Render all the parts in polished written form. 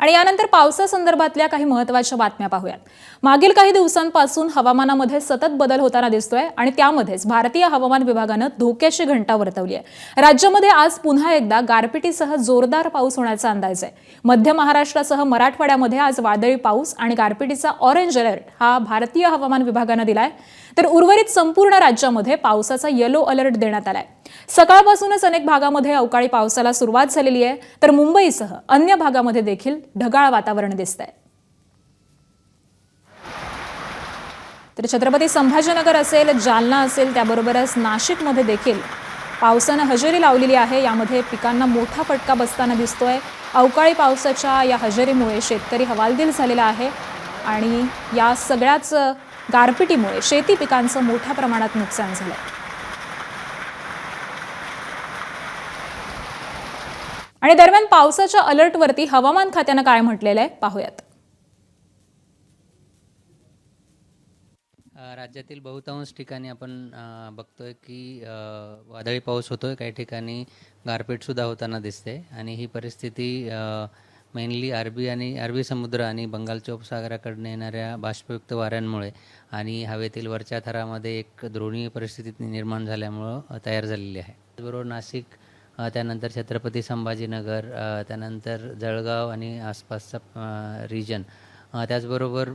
आणि यानंतर पावसासंदर्भातल्या काही महत्त्वाच्या बातम्या पाहूयात। मागील काही दिवसांपासून हवामानामध्ये सतत बदल होताना दिसतोय आणि त्यामध्येच भारतीय हवामान विभागानं धोक्याची घंटा वर्तवली आहे। राज्यामध्ये आज पुन्हा एकदा गारपिटीसह जोरदार पाऊस होण्याचा अंदाज आहे। मध्य महाराष्ट्रासह मराठवाड्यामध्ये आज वादळी पाऊस आणि गारपिटीचा ऑरेंज अलर्ट हा भारतीय हवामान विभागानं दिलाय, तर उर्वरित संपूर्ण राज्यामध्ये पावसाचा येलो अलर्ट देण्यात आलाय। सकाळपासूनच अनेक भागामध्ये अवकाळी पावसाला सुरुवात झालेली आहे, तर मुंबईसह अन्य भागामध्ये देखील ढगाळ वातावरण दिसतंय। तर छत्रपती संभाजीनगर असेल, जालना असेल, त्याबरोबरच नाशिकमध्ये देखील पावसानं हजेरी लावलेली आहे। यामध्ये पिकांना मोठा फटका बसताना दिसतोय। अवकाळी पावसाच्या या हजेरीमुळे शेतकरी हवालदिल झालेला आहे आणि या सगळ्याच गारपिटीमुळे शेती पिकांचं मोठ्या प्रमाणात नुकसान झालंय। आणि दरम्यान पावसाच्या अलर्टवरती हवामान खात्यानं काय म्हटलेलं आहे पाहूयात। राज्यातील बहुतांश ठिकाणी आपण बघतोय की वादळी पाऊस होतोय, काही ठिकाणी गारपीट सुद्धा होताना दिसते आणि ही परिस्थिती मेनली अरबी समुद्र आणि बंगालच्या उपसागराकडून येणाऱ्या बाष्पयुक्त वाऱ्यांमुळे आणि हवेतील वरच्या थरामध्ये एक द्रोणीय परिस्थिती निर्माण झाल्यामुळं तयार झालेली आहे। त्याचबरोबर नाशिक, त्यानंतर छत्रपती संभाजीनगर, त्यानंतर जळगाव आणि आसपासचा रिजन, त्याचबरोबर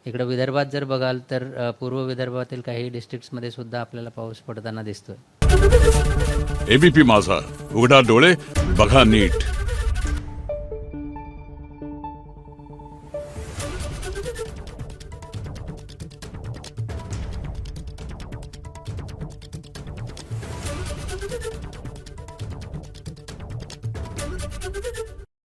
इकडं विदर्भात जर बघाल तर पूर्व विदर्भातील काही डिस्ट्रिक्ट्समध्ये सुद्धा आपल्याला पाऊस पडताना दिसतोय। एबीपी माझा, उघडा डोळे बघा नीट।